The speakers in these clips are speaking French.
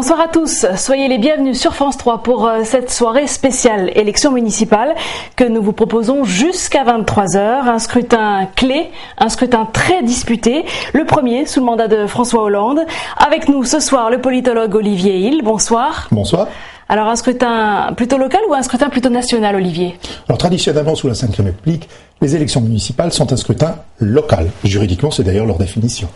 Bonsoir à tous, soyez les bienvenus sur France 3 pour cette soirée spéciale élection municipale que nous vous proposons jusqu'à 23h. Un scrutin clé, un scrutin très disputé, le premier sous le mandat de François Hollande. Avec nous ce soir le politologue Olivier Hill, bonsoir. Bonsoir. Alors un scrutin plutôt local ou un scrutin plutôt national, Olivier ? Alors traditionnellement sous la Ve République, les élections municipales sont un scrutin local. Juridiquement, c'est d'ailleurs leur définition.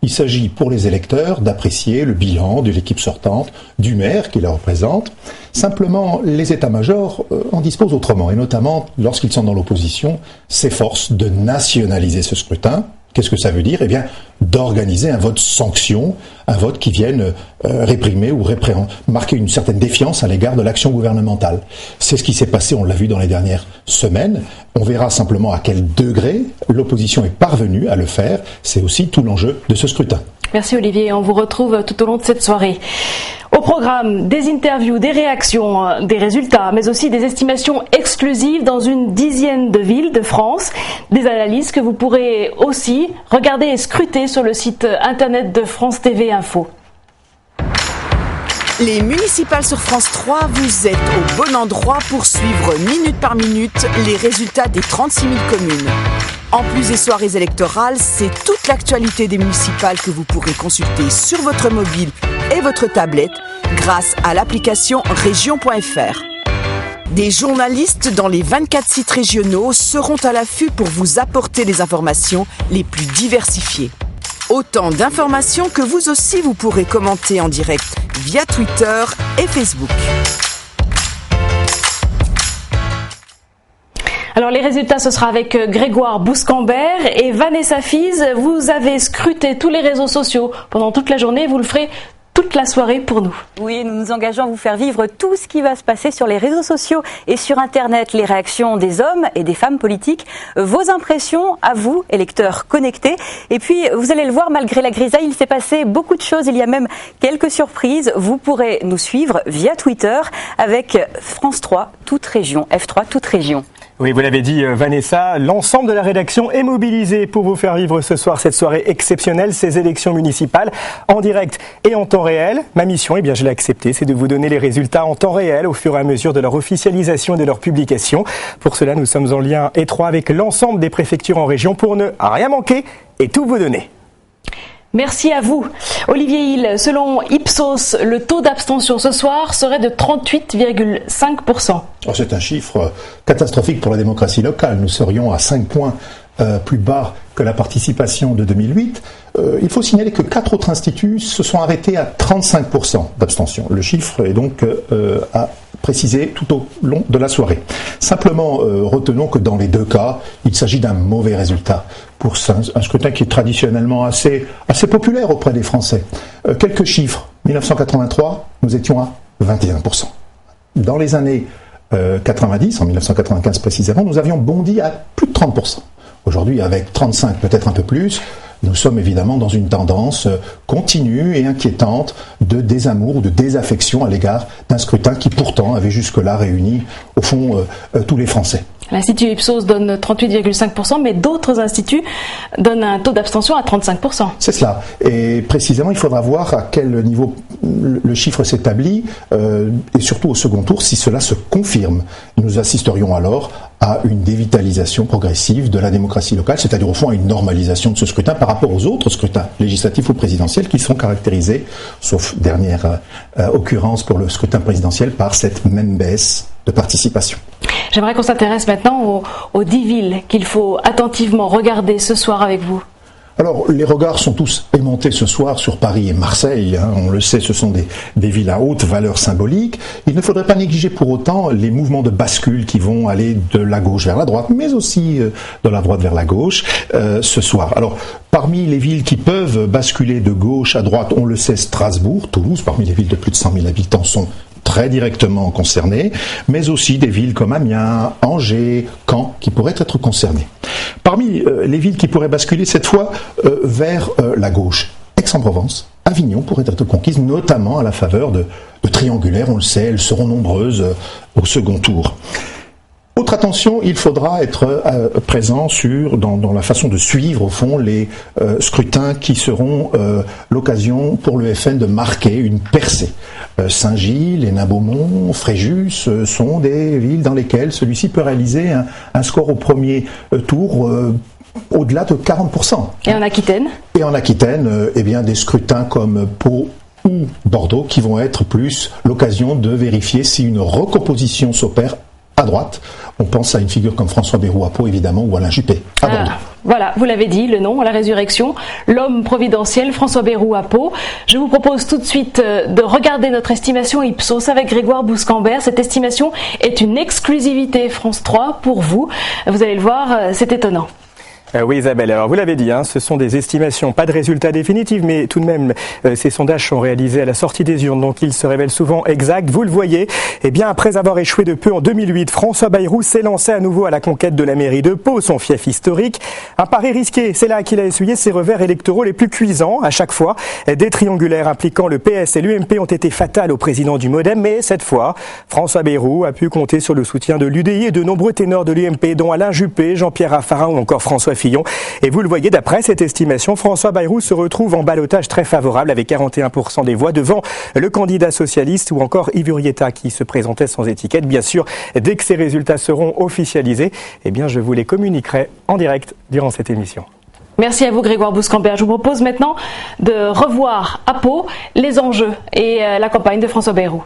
Il s'agit pour les électeurs d'apprécier le bilan de l'équipe sortante, du maire qui la représente. Simplement, les états-majors en disposent autrement, et notamment lorsqu'ils sont dans l'opposition, s'efforcent de nationaliser ce scrutin. Qu'est-ce que ça veut dire ? Eh bien, d'organiser un vote sanction, un vote qui vienne réprimer ou marquer une certaine défiance à l'égard de l'action gouvernementale. C'est ce qui s'est passé, on l'a vu dans les dernières semaines. On verra simplement à quel degré l'opposition est parvenue à le faire. C'est aussi tout l'enjeu de ce scrutin. Merci Olivier, on vous retrouve tout au long de cette soirée. Au programme, des interviews, des réactions, des résultats, mais aussi des estimations exclusives dans une dizaine de villes de France. Des analyses que vous pourrez aussi regarder et scruter sur le site internet de France TV Info. Les municipales sur France 3, vous êtes au bon endroit pour suivre minute par minute les résultats des 36 000 communes. En plus des soirées électorales, c'est toute l'actualité des municipales que vous pourrez consulter sur votre mobile et votre tablette grâce à l'application Région.fr. Des journalistes dans les 24 sites régionaux seront à l'affût pour vous apporter les informations les plus diversifiées. Autant d'informations que vous aussi vous pourrez commenter en direct via Twitter et Facebook. Alors les résultats, ce sera avec Grégoire Bouscambert et Vanessa Fize. Vous avez scruté tous les réseaux sociaux pendant toute la journée, vous le ferez toute la soirée pour nous. Oui, nous nous engageons à vous faire vivre tout ce qui va se passer sur les réseaux sociaux et sur Internet, les réactions des hommes et des femmes politiques, vos impressions à vous, électeurs connectés. Et puis, vous allez le voir, malgré la grisaille, il s'est passé beaucoup de choses. Il y a même quelques surprises. Vous pourrez nous suivre via Twitter avec France 3, toute région, F3, toute région. Oui, vous l'avez dit Vanessa, l'ensemble de la rédaction est mobilisé pour vous faire vivre ce soir cette soirée exceptionnelle, ces élections municipales en direct et en temps réel. Ma mission, eh bien je l'ai acceptée, c'est de vous donner les résultats en temps réel au fur et à mesure de leur officialisation et de leur publication. Pour cela, nous sommes en lien étroit avec l'ensemble des préfectures en région pour ne rien manquer et tout vous donner. Merci à vous. Olivier Hill, selon Ipsos, le taux d'abstention ce soir serait de 38,5%. C'est un chiffre catastrophique pour la démocratie locale. Nous serions à 5 points plus bas que la participation de 2008. Il faut signaler que 4 autres instituts se sont arrêtés à 35% d'abstention. Le chiffre est donc à préciser tout au long de la soirée. Simplement, retenons que dans les deux cas, il s'agit d'un mauvais résultat pour un scrutin qui est traditionnellement assez populaire auprès des Français. Quelques chiffres. 1983, nous étions à 21%. Dans les années 90, en 1995 précisément, nous avions bondi à plus de 30%. Aujourd'hui, avec 35, peut-être un peu plus, nous sommes évidemment dans une tendance continue et inquiétante de désamour, de désaffection à l'égard d'un scrutin qui pourtant avait jusque-là réuni, au fond, tous les Français. L'Institut Ipsos donne 38,5%, mais d'autres instituts donnent un taux d'abstention à 35%. C'est cela. Et précisément, il faudra voir à quel niveau le chiffre s'établit, et surtout au second tour, si cela se confirme. Nous assisterions alors à une dévitalisation progressive de la démocratie locale, c'est-à-dire au fond à une normalisation de ce scrutin par rapport aux autres scrutins législatifs ou présidentiels qui sont caractérisés, sauf dernière occurrence pour le scrutin présidentiel, par cette même baisse de participation. J'aimerais qu'on s'intéresse maintenant aux 10 villes qu'il faut attentivement regarder ce soir avec vous. Alors, les regards sont tous aimantés ce soir sur Paris et Marseille. On le sait, ce sont des villes à haute valeur symbolique. Il ne faudrait pas négliger pour autant les mouvements de bascule qui vont aller de la gauche vers la droite, mais aussi de la droite vers la gauche ce soir. Alors, parmi les villes qui peuvent basculer de gauche à droite, on le sait, Strasbourg, Toulouse, parmi les villes de plus de 100 000 habitants, sont très directement concernées, mais aussi des villes comme Amiens, Angers, Caen, qui pourraient être concernées. Parmi les villes qui pourraient basculer cette fois vers la gauche, Aix-en-Provence, Avignon pourrait être conquise, notamment à la faveur de triangulaires, on le sait, elles seront nombreuses au second tour. Autre attention, il faudra être présent dans la façon de suivre au fond les scrutins qui seront l'occasion pour le FN de marquer une percée. Saint-Gilles, Hénin-Beaumont, Fréjus sont des villes dans lesquelles celui-ci peut réaliser un score au premier tour au-delà de 40%. Et en Aquitaine ? Et en Aquitaine, des scrutins comme Pau ou Bordeaux qui vont être plus l'occasion de vérifier si une recomposition s'opère à droite. On pense à une figure comme François Bayrou à Pau, évidemment, ou Alain Juppé à Bordeaux. Voilà, vous l'avez dit, le nom, la résurrection, l'homme providentiel, François Bayrou à Pau. Je vous propose tout de suite de regarder notre estimation Ipsos avec Grégoire Bouscambert. Cette estimation est une exclusivité France 3 pour vous. Vous allez le voir, c'est étonnant. Oui Isabelle, alors vous l'avez dit, ce sont des estimations, pas de résultats définitifs, mais tout de même ces sondages sont réalisés à la sortie des urnes, donc ils se révèlent souvent exacts. Vous le voyez, après avoir échoué de peu en 2008, François Bayrou s'est lancé à nouveau à la conquête de la mairie de Pau, son fief historique. Un pari risqué, c'est là qu'il a essuyé ses revers électoraux les plus cuisants. À chaque fois, des triangulaires impliquant le PS et l'UMP ont été fatals au président du MoDem, mais cette fois, François Bayrou a pu compter sur le soutien de l'UDI et de nombreux ténors de l'UMP, dont Alain Juppé, Jean-Pierre Raffarin ou encore François Fillon. Et vous le voyez, d'après cette estimation, François Bayrou se retrouve en ballottage très favorable avec 41% des voix devant le candidat socialiste ou encore Yves Urieta qui se présentait sans étiquette. Bien sûr, dès que ces résultats seront officialisés, je vous les communiquerai en direct durant cette émission. Merci à vous Grégoire Bouscambert. Je vous propose maintenant de revoir à Pau les enjeux et la campagne de François Bayrou.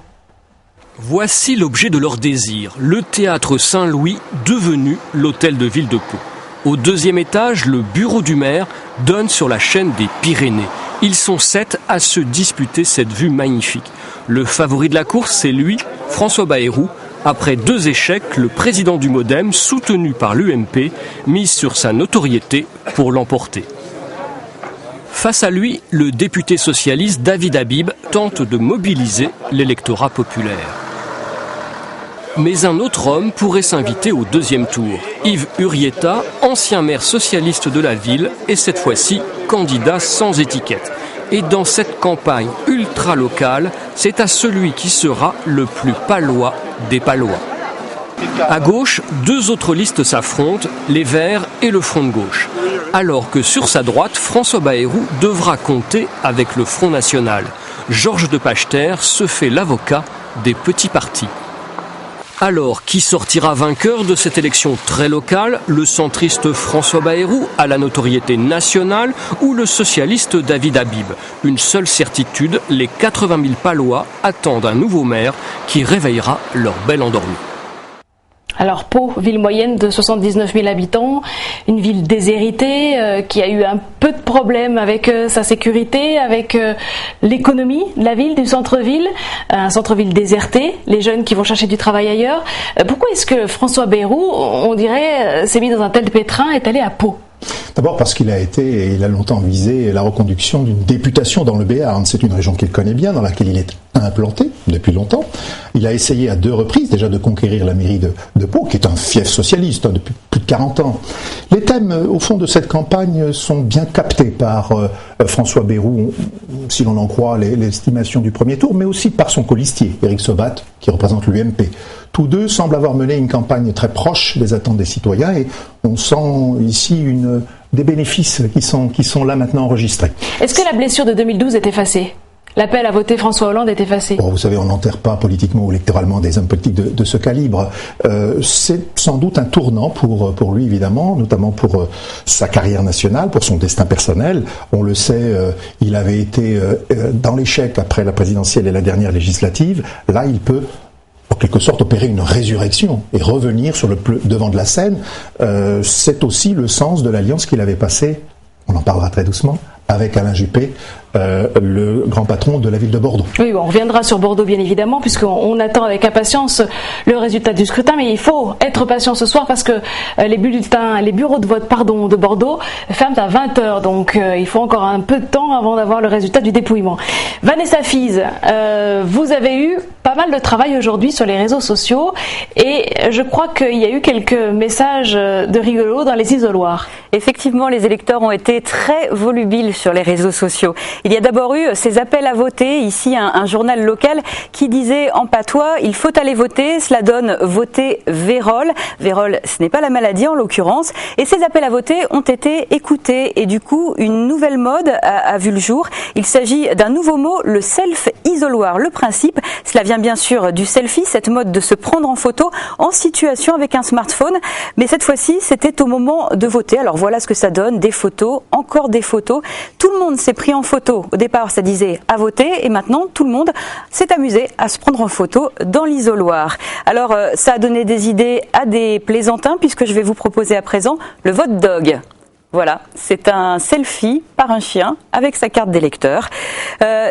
Voici l'objet de leur désir, le théâtre Saint-Louis devenu l'hôtel de ville de Pau. Au deuxième étage, le bureau du maire donne sur la chaîne des Pyrénées. Ils sont 7 à se disputer cette vue magnifique. Le favori de la course, c'est lui, François Bayrou. Après 2 échecs, le président du MoDem, soutenu par l'UMP, mise sur sa notoriété pour l'emporter. Face à lui, le député socialiste David Habib tente de mobiliser l'électorat populaire. Mais un autre homme pourrait s'inviter au deuxième tour. Yves Urieta, ancien maire socialiste de la ville, est cette fois-ci candidat sans étiquette. Et dans cette campagne ultra-locale, c'est à celui qui sera le plus palois des palois. À gauche, 2 autres listes s'affrontent, les Verts et le Front de gauche. Alors que sur sa droite, François Bayrou devra compter avec le Front national. Georges de Pachter se fait l'avocat des petits partis. Alors, qui sortira vainqueur de cette élection très locale? Le centriste François Bayrou, à la notoriété nationale, ou le socialiste David Habib? Une seule certitude, les 80 000 Palois attendent un nouveau maire qui réveillera leur belle endormie. Alors Pau, ville moyenne de 79 000 habitants, une ville déshéritée qui a eu un peu de problèmes avec sa sécurité, avec l'économie de la ville, du centre-ville, un centre-ville déserté, les jeunes qui vont chercher du travail ailleurs. Pourquoi est-ce que François Bayrou, on dirait, s'est mis dans un tel pétrin et est allé à Pau ? D'abord parce qu'il a longtemps visé la reconduction d'une députation dans le Béarn. C'est une région qu'il connaît bien, dans laquelle il est implanté depuis longtemps. Il a essayé à 2 reprises déjà de conquérir la mairie de Pau, qui est un fief socialiste depuis plus de 40 ans. Les thèmes, au fond, de cette campagne sont bien captés par François Bayrou, si l'on en croit l'estimation du premier tour, mais aussi par son colistier, Éric Sobat, qui représente l'UMP. Tous deux semblent avoir mené une campagne très proche des attentes des citoyens et on sent ici des bénéfices qui sont là maintenant enregistrés. Est-ce que la blessure de 2012 est effacée ? L'appel à voter François Hollande est effacé. Bon, vous savez, on n'enterre pas politiquement ou électoralement des hommes politiques de ce calibre. C'est sans doute un tournant pour lui, évidemment, notamment pour sa carrière nationale, pour son destin personnel. On le sait, il avait été dans l'échec après la présidentielle et la dernière législative. Là, il peut en quelque sorte opérer une résurrection et revenir sur le devant de la scène. C'est aussi le sens de l'alliance qu'il avait passée, on en parlera très doucement, avec Alain Juppé, le grand patron de la ville de Bordeaux. Oui, on reviendra sur Bordeaux bien évidemment, puisqu'on attend avec impatience le résultat du scrutin, mais il faut être patient ce soir parce que les bureaux de vote de Bordeaux ferment à 20h, donc il faut encore un peu de temps avant d'avoir le résultat du dépouillement. Vanessa Fize, vous avez eu pas mal de travail aujourd'hui sur les réseaux sociaux et je crois qu'il y a eu quelques messages de rigolo dans les isoloirs. Effectivement, les électeurs ont été très volubiles sur les réseaux sociaux. Il y a d'abord eu ces appels à voter, ici un journal local qui disait en patois « il faut aller voter », cela donne « voter vérole ». Vérole, ce n'est pas la maladie en l'occurrence. Et ces appels à voter ont été écoutés et du coup, une nouvelle mode a vu le jour. Il s'agit d'un nouveau mot, le self-isoloir. Le principe, cela vient bien sûr du selfie, cette mode de se prendre en photo en situation avec un smartphone. Mais cette fois-ci, c'était au moment de voter. Alors voilà ce que ça donne, des photos, encore des photos. Tout le monde s'est pris en photo. Au départ, ça disait à voter et maintenant, tout le monde s'est amusé à se prendre en photo dans l'isoloir. Alors, ça a donné des idées à des plaisantins puisque je vais vous proposer à présent le vote dog. Voilà, c'est un selfie par un chien avec sa carte d'électeur.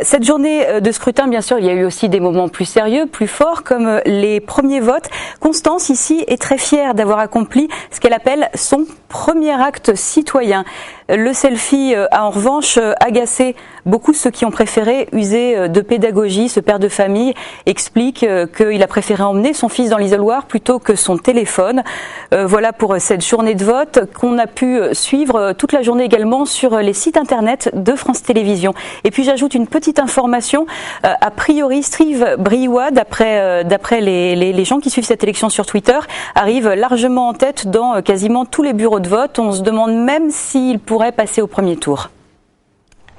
Cette journée de scrutin, bien sûr, il y a eu aussi des moments plus sérieux, plus forts, comme les premiers votes. Constance, ici, est très fière d'avoir accompli ce qu'elle appelle son premier acte citoyen. Le selfie a en revanche agacé beaucoup ceux qui ont préféré user de pédagogie. Ce père de famille explique qu'il a préféré emmener son fils dans l'isoloir plutôt que son téléphone. Voilà pour cette journée de vote qu'on a pu suivre toute la journée également sur les sites internet de France Télévisions. Et puis j'ajoute une petite information. A priori, Steve Briouat, d'après les gens qui suivent cette élection sur Twitter, arrive largement en tête dans quasiment tous les bureaux de vote. On se demande même s'il pourrait passer au premier tour.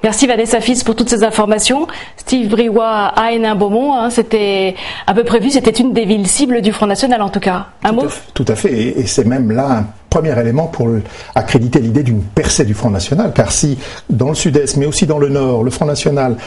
Merci Vanessa Fils pour toutes ces informations. Steve Briouat à Hénin-Beaumont, c'était un peu prévu, c'était une des villes cibles du Front National en tout cas. Un mot ? Tout à fait, et c'est même là un premier élément pour accréditer l'idée d'une percée du Front National, car si dans le sud-est, mais aussi dans le nord, le Front National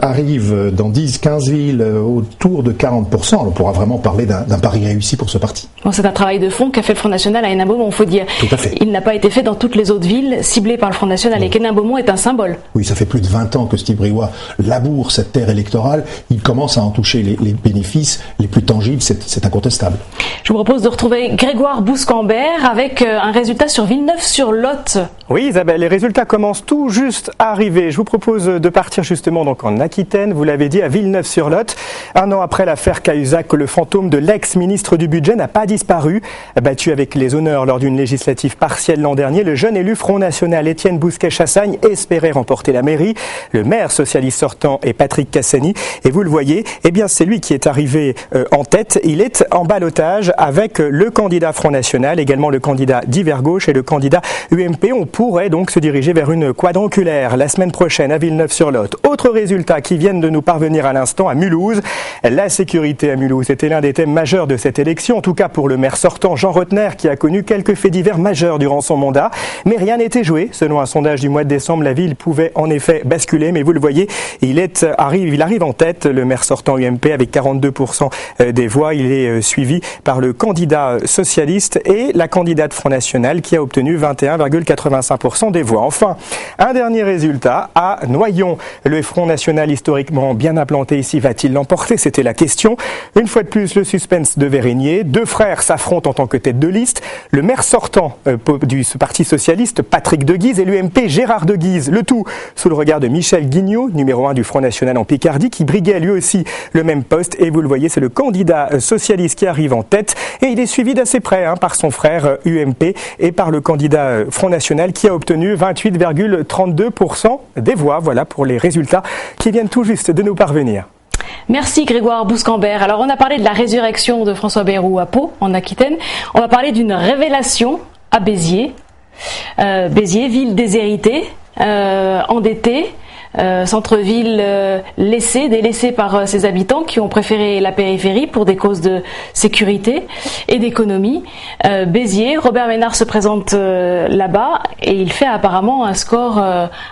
arrive dans 10-15 villes autour de 40%, on pourra vraiment parler d'un pari réussi pour ce parti. Bon, c'est un travail de fond qu'a fait le Front National à Hénin-Beaumont, il faut dire. Tout à fait. Il n'a pas été fait dans toutes les autres villes ciblées par le Front National, et qu'Hénin-Beaumont est un symbole. Oui, ça fait plus de 20 ans que Steve Briouat laboure cette terre électorale, il commence à en toucher les bénéfices les plus tangibles, c'est incontestable. Je vous propose de retrouver Grégoire Bouscambert avec un résultat sur Villeneuve-sur-Lot. Oui Isabelle, les résultats commencent tout juste à arriver. Je vous propose de partir justement donc en Aquitaine, vous l'avez dit, à Villeneuve-sur-Lot. Un an après l'affaire Cahuzac, le fantôme de l'ex-ministre du Budget n'a pas disparu. Battu avec les honneurs lors d'une législative partielle l'an dernier, le jeune élu Front National Étienne Bousquet-Chassagne espérait remporter la mairie. Le maire socialiste sortant est Patrick Cassani. Et vous le voyez, eh bien c'est lui qui est arrivé en tête. Il est en ballottage avec le candidat Front National, également le candidat d'Hiver Gauche et le candidat UMP. On pourrait donc se diriger vers une quadrangulaire la semaine prochaine à Villeneuve-sur-Lot. Autre résultat qui viennent de nous parvenir à l'instant à Mulhouse. La sécurité à Mulhouse était l'un des thèmes majeurs de cette élection, en tout cas pour le maire sortant Jean Rotner qui a connu quelques faits divers majeurs durant son mandat. Mais rien n'était joué. Selon un sondage du mois de décembre, la ville pouvait en effet basculer, mais vous le voyez, il arrive en tête, le maire sortant UMP avec 42% des voix. Il est suivi par le candidat socialiste et la candidate Front National qui a obtenu 21,85% des voix. Enfin, un dernier résultat à Noyon. Le Front National historiquement bien implanté ici va-t-il l'emporter? C'était la question. Une fois de plus, le suspense de Vérigné. Deux frères s'affrontent en tant que tête de liste. Le maire sortant du Parti Socialiste, Patrick de Guise, et l'UMP, Gérard de Guise. Le tout sous le regard de Michel Guignot, numéro 1 du Front National en Picardie, qui briguait lui aussi le même poste. Et vous le voyez, c'est le candidat socialiste qui arrive en tête. Et il est suivi d'assez près par son frère UMP et par le candidat Front National qui a obtenu 28,32% des voix. Voilà pour les résultats qui viennent tout juste de nous parvenir. Merci Grégoire Bouscambert. Alors on a parlé de la résurrection de François Bayrou à Pau, en Aquitaine. On va parler d'une révélation à Béziers. Béziers, ville déshéritée, endettée. Centre-ville délaissé par ses habitants qui ont préféré la périphérie pour des causes de sécurité et d'économie. Béziers, Robert Ménard se présente là-bas et il fait apparemment un score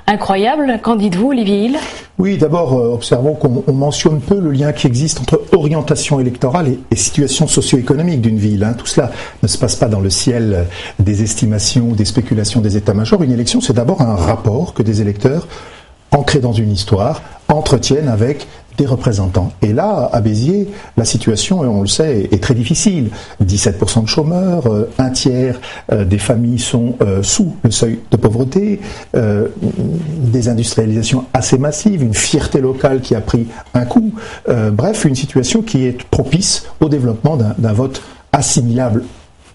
incroyable. Qu'en dites-vous, Olivier Hill ? Oui, d'abord, observons qu'on mentionne peu le lien qui existe entre orientation électorale et situation socio-économique d'une ville. Tout cela ne se passe pas dans le ciel des estimations, des spéculations des états-majors. Une élection, c'est d'abord un rapport que des électeurs ancrés dans une histoire, entretiennent avec des représentants. Et là, à Béziers, la situation, on le sait, est très difficile. 17% de chômeurs, un tiers des familles sont sous le seuil de pauvreté, des industrialisations assez massives, une fierté locale qui a pris un coup. Bref, une situation qui est propice au développement d'un vote assimilable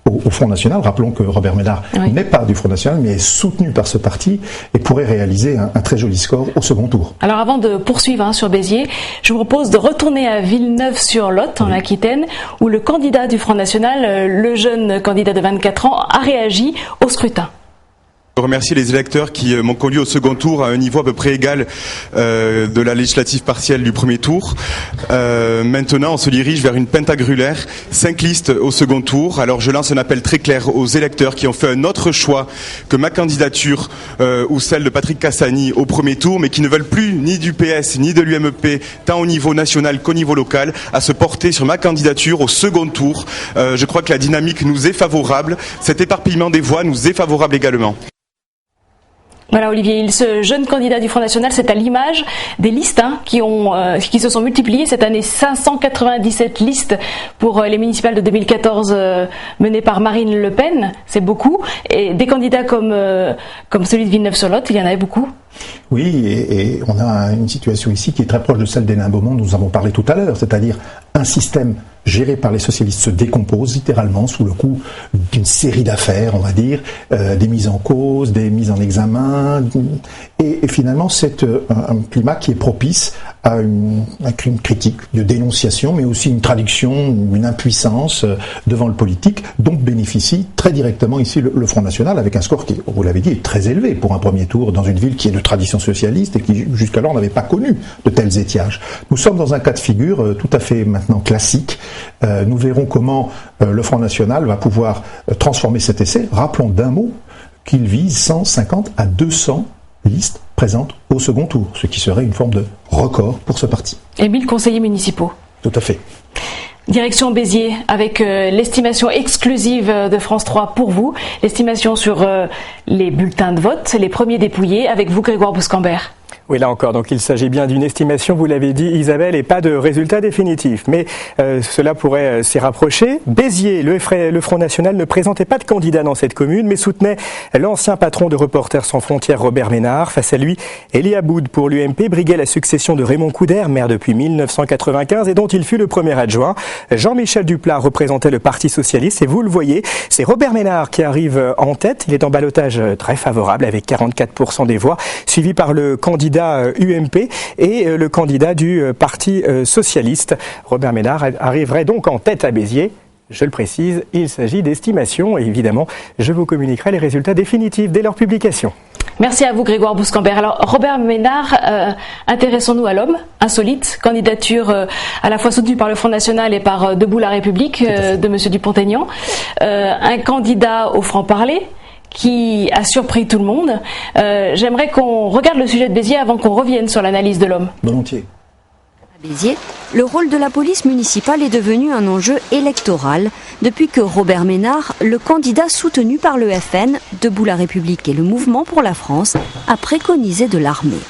au Front National. Rappelons que Robert Ménard n'est pas du Front National, mais est soutenu par ce parti et pourrait réaliser un très joli score au second tour. Alors avant de poursuivre sur Béziers, je vous propose de retourner à Villeneuve-sur-Lot, en Aquitaine, où le candidat du Front National, le jeune candidat de 24 ans, a réagi au scrutin. Je remercie les électeurs qui m'ont conduit au second tour à un niveau à peu près égal de la législative partielle du premier tour. Maintenant, on se dirige vers une pentagrulaire, 5 listes au second tour. Alors je lance un appel très clair aux électeurs qui ont fait un autre choix que ma candidature ou celle de Patrick Cassani au premier tour, mais qui ne veulent plus ni du PS ni de l'UMP, tant au niveau national qu'au niveau local, à se porter sur ma candidature au second tour. Je crois que la dynamique nous est favorable. Cet éparpillement des voix nous est favorable également. Voilà Olivier, ce jeune candidat du Front National, c'est à l'image des listes qui se sont multipliées cette année. 597 listes pour les municipales de 2014 menées par Marine Le Pen, c'est beaucoup. Et des candidats comme celui de Villeneuve-sur-Lot, il y en avait beaucoup. Oui, et on a une situation ici qui est très proche de celle des Nains-Beaumont dont nous avons parlé tout à l'heure, c'est-à-dire un système géré par les socialistes se décompose littéralement sous le coup d'une série d'affaires, on va dire, des mises en cause, des mises en examen, et finalement c'est un climat qui est propice à une critique, de dénonciation, mais aussi une traduction, une impuissance devant le politique, dont bénéficie très directement ici le Front National, avec un score qui, vous l'avez dit, est très élevé pour un premier tour dans une ville qui est de tradition socialiste et qui jusqu'alors n'avait pas connu de tels étiages. Nous sommes dans un cas de figure tout à fait maintenant classique. Nous verrons comment le Front National va pouvoir transformer cet essai. Rappelons d'un mot qu'il vise 150 à 200 listes présentes au second tour, ce qui serait une forme de record pour ce parti. Et 1000 conseillers municipaux. Tout à fait. Direction Béziers, avec l'estimation exclusive de France 3 pour vous, l'estimation sur les bulletins de vote, les premiers dépouillés, avec vous Grégoire Bouscambert. Oui, là encore, donc il s'agit bien d'une estimation, vous l'avez dit Isabelle, et pas de résultat définitif. Mais cela pourrait s'y rapprocher. Béziers, le Front National ne présentait pas de candidat dans cette commune, mais soutenait l'ancien patron de Reporters sans frontières, Robert Ménard. Face à lui, Elie Aboud pour l'UMP briguait la succession de Raymond Coudert, maire depuis 1995 et dont il fut le premier adjoint. Jean-Michel Duplat représentait le Parti Socialiste et vous le voyez, c'est Robert Ménard qui arrive en tête. Il est en ballottage très favorable avec 44% des voix, suivi par le candidat UMP et le candidat du Parti Socialiste. Robert Ménard arriverait donc en tête à Béziers. Je le précise, il s'agit d'estimations et évidemment, je vous communiquerai les résultats définitifs dès leur publication. Merci à vous Grégoire Bouscambert. Alors Robert Ménard, intéressons-nous à l'homme, insolite, candidature à la fois soutenue par le Front National et par Debout la République de M. Dupont-Aignan, un candidat au franc-parler qui a surpris tout le monde. J'aimerais qu'on regarde le sujet de Béziers avant qu'on revienne sur l'analyse de l'homme. Volontiers. À Béziers, le rôle de la police municipale est devenu un enjeu électoral depuis que Robert Ménard, le candidat soutenu par le FN, Debout la République et le Mouvement pour la France, a préconisé de l'armée.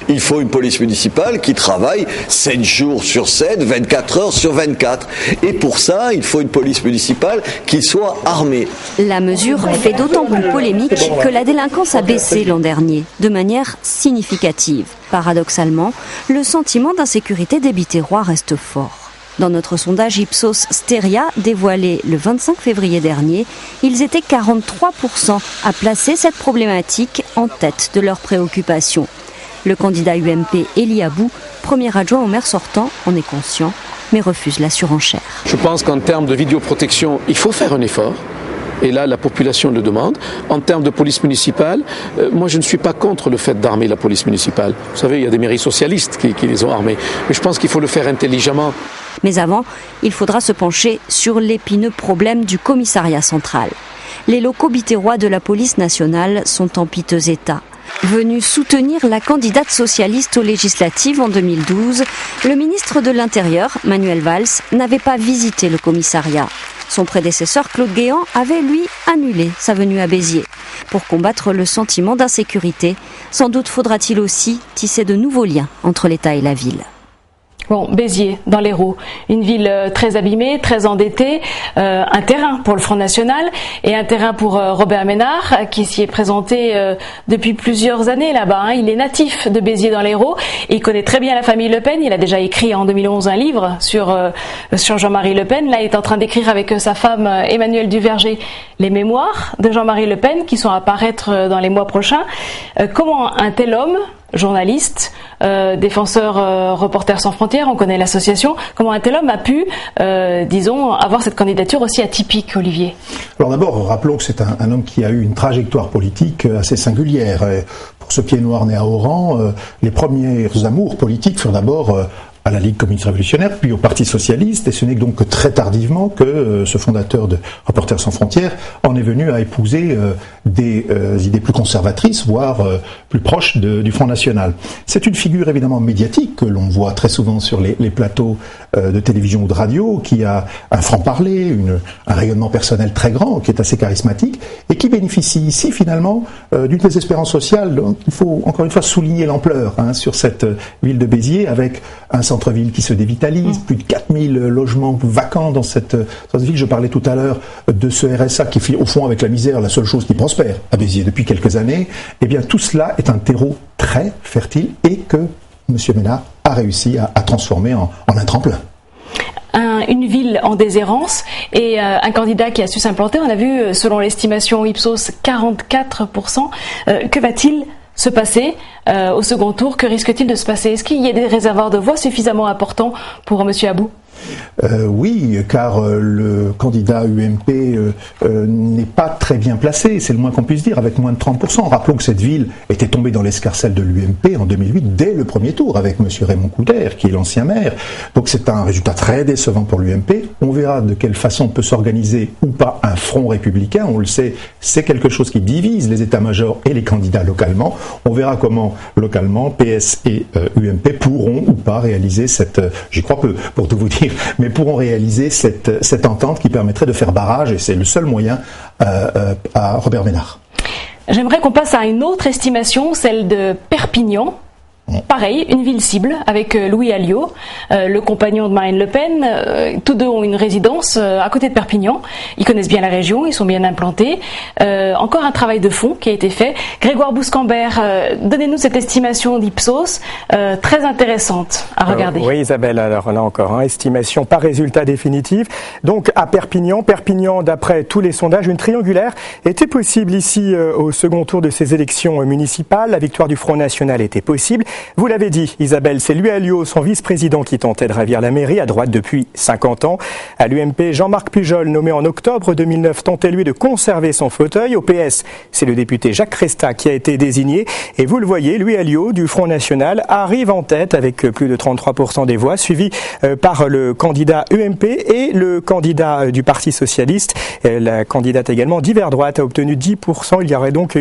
Il faut une police municipale qui travaille 7 jours sur 7, 24 heures sur 24. Et pour ça, il faut une police municipale qui soit armée. La mesure fait d'autant plus polémique que la délinquance a baissé l'an dernier, de manière significative. Paradoxalement, le sentiment d'insécurité des Biterrois reste fort. Dans notre sondage Ipsos Steria, dévoilé le 25 février dernier, ils étaient 43% à placer cette problématique en tête de leurs préoccupations. Le candidat UMP Elie Aboud, premier adjoint au maire sortant, en est conscient, mais refuse la surenchère. Je pense qu'en termes de vidéoprotection, il faut faire un effort. Et là, la population le demande. En termes de police municipale, moi je ne suis pas contre le fait d'armer la police municipale. Vous savez, il y a des mairies socialistes qui les ont armées. Mais je pense qu'il faut le faire intelligemment. Mais avant, il faudra se pencher sur l'épineux problème du commissariat central. Les locaux biterrois de la police nationale sont en piteux état. Venu soutenir la candidate socialiste aux législatives en 2012, le ministre de l'Intérieur, Manuel Valls, n'avait pas visité le commissariat. Son prédécesseur, Claude Guéant, avait, lui, annulé sa venue à Béziers. Pour combattre le sentiment d'insécurité, sans doute faudra-t-il aussi tisser de nouveaux liens entre l'État et la ville. Bon, Béziers, dans l'Hérault, une ville très abîmée, très endettée, un terrain pour le Front National et un terrain pour Robert Ménard, qui s'y est présenté depuis plusieurs années là-bas. Il est natif de Béziers dans l'Hérault, il connaît très bien la famille Le Pen, il a déjà écrit en 2011 un livre sur Jean-Marie Le Pen. Là, il est en train d'écrire avec sa femme Emmanuelle Duverger les mémoires de Jean-Marie Le Pen qui sont à paraître dans les mois prochains. Comment un tel homme, journaliste, défenseur Reporters sans frontières, on connaît l'association, comment un tel homme a pu, disons, avoir cette candidature aussi atypique, Olivier? Alors d'abord, rappelons que c'est un homme qui a eu une trajectoire politique assez singulière. Pour ce pied noir né à Oran, les premiers amours politiques furent d'abord à la Ligue communiste révolutionnaire, puis au Parti socialiste, et ce n'est donc que très tardivement que ce fondateur de Reporters sans frontières en est venu à épouser des idées plus conservatrices, voire plus proches du Front National. C'est une figure évidemment médiatique que l'on voit très souvent sur les plateaux de télévision ou de radio, qui a un franc-parler, un rayonnement personnel très grand, qui est assez charismatique, et qui bénéficie ici finalement d'une désespérance sociale. Donc il faut encore une fois souligner l'ampleur sur cette ville de Béziers, avec un centre-ville qui se dévitalise, plus de 4000 logements vacants dans cette ville. Je parlais tout à l'heure de ce RSA qui est au fond avec la misère la seule chose qui prospère à Béziers depuis quelques années. Eh bien tout cela est un terreau très fertile et que M. Ménard a réussi à transformer en un tremplin. Une ville en déshérence et un candidat qui a su s'implanter. On a vu, selon l'estimation Ipsos, 44%. Que va-t-il se passer au second tour? Que risque-t-il de se passer? Est-ce qu'il y a des réservoirs de voix suffisamment importants pour M. Abou? Oui, car le candidat UMP n'est pas très bien placé, c'est le moins qu'on puisse dire, avec moins de 30%. Rappelons que cette ville était tombée dans l'escarcelle de l'UMP en 2008, dès le premier tour, avec M. Raymond Couder, qui est l'ancien maire. Donc c'est un résultat très décevant pour l'UMP. On verra de quelle façon peut s'organiser ou pas un front républicain. On le sait, c'est quelque chose qui divise les états-majors et les candidats localement. On verra comment, localement, PS et UMP pourront ou pas réaliser cette... J'y crois peu, pour tout vous dire, mais pourront réaliser cette entente qui permettrait de faire barrage, et c'est le seul moyen, à Robert Ménard. J'aimerais qu'on passe à une autre estimation, celle de Perpignan. Pareil, une ville cible avec Louis Alliot, le compagnon de Marine Le Pen. Tous deux ont une résidence à côté de Perpignan. Ils connaissent bien la région, ils sont bien implantés. Encore un travail de fond qui a été fait. Grégoire Bouscambert, donnez-nous cette estimation d'Ipsos, très intéressante à regarder. Oui Isabelle, alors là encore, estimation par résultat définitif. Donc à Perpignan, d'après tous les sondages, une triangulaire était possible ici au second tour de ces élections municipales. La victoire du Front National était possible. Vous l'avez dit, Isabelle, c'est Louis Alliot, son vice-président, qui tentait de ravir la mairie, à droite depuis 50 ans. À l'UMP, Jean-Marc Pujol, nommé en octobre 2009, tentait lui de conserver son fauteuil. Au PS, c'est le député Jacques Cresta qui a été désigné. Et vous le voyez, Louis Alliot, du Front National, arrive en tête avec plus de 33% des voix, suivi par le candidat UMP et le candidat du Parti Socialiste. La candidate également d'hiver droite a obtenu 10%. Il y aurait donc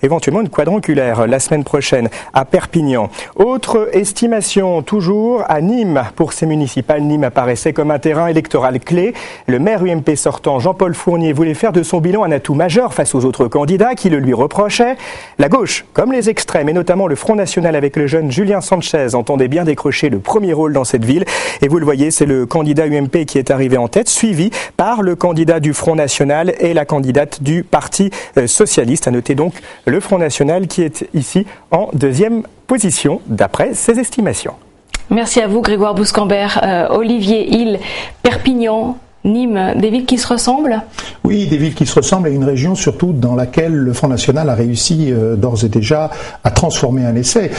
éventuellement une quadrangulaire la semaine prochaine à Perpignan. Autre estimation, toujours à Nîmes. Pour ces municipales, Nîmes apparaissait comme un terrain électoral clé. Le maire UMP sortant, Jean-Paul Fournier, voulait faire de son bilan un atout majeur face aux autres candidats qui le lui reprochaient. La gauche, comme les extrêmes, et notamment le Front National avec le jeune Julien Sanchez, entendait bien décrocher le premier rôle dans cette ville. Et vous le voyez, c'est le candidat UMP qui est arrivé en tête, suivi par le candidat du Front National et la candidate du Parti Socialiste. À noter donc le Front National qui est ici en deuxième position d'après ses estimations. Merci à vous Grégoire Bouscambert. Olivier Hill, Perpignan, Nîmes, des villes qui se ressemblent? Oui, des villes qui se ressemblent, et une région surtout dans laquelle le Front National a réussi d'ores et déjà à transformer un essai,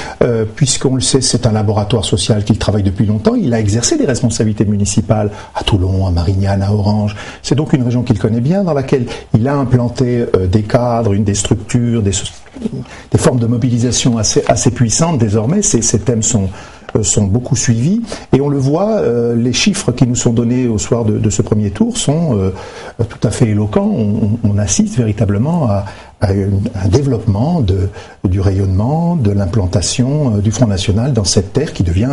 puisqu'on le sait, c'est un laboratoire social qui travaille depuis longtemps. Il a exercé des responsabilités municipales à Toulon, à Marignane, à Orange. C'est donc une région qu'il connaît bien, dans laquelle il a implanté des cadres, des structures, des formes de mobilisation assez puissantes désormais. Ces thèmes sont beaucoup suivis, et on le voit, les chiffres qui nous sont donnés au soir de ce premier tour sont tout à fait éloquents. On assiste véritablement à un développement du rayonnement, de l'implantation du Front National dans cette terre qui devient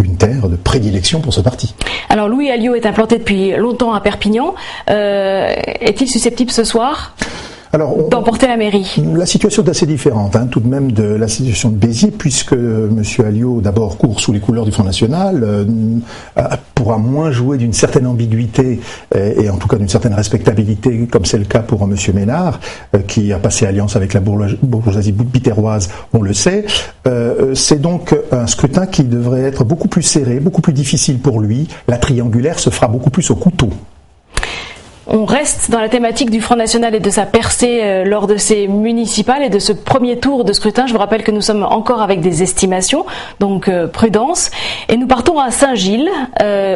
une terre de prédilection pour ce parti. Alors Louis Alliot est implanté depuis longtemps à Perpignan. Est-il susceptible ce soir d'emporter la mairie. La situation est assez différente, tout de même, de la situation de Béziers, puisque M. Alliot, d'abord, court sous les couleurs du Front National, pourra moins jouer d'une certaine ambiguïté et en tout cas d'une certaine respectabilité, comme c'est le cas pour M. Ménard, qui a passé alliance avec la bourgeoisie biterroise, on le sait. C'est donc un scrutin qui devrait être beaucoup plus serré, beaucoup plus difficile pour lui. La triangulaire se fera beaucoup plus au couteau. On reste dans la thématique du Front National et de sa percée lors de ces municipales et de ce premier tour de scrutin. Je vous rappelle que nous sommes encore avec des estimations, donc prudence. Et nous partons à Saint-Gilles,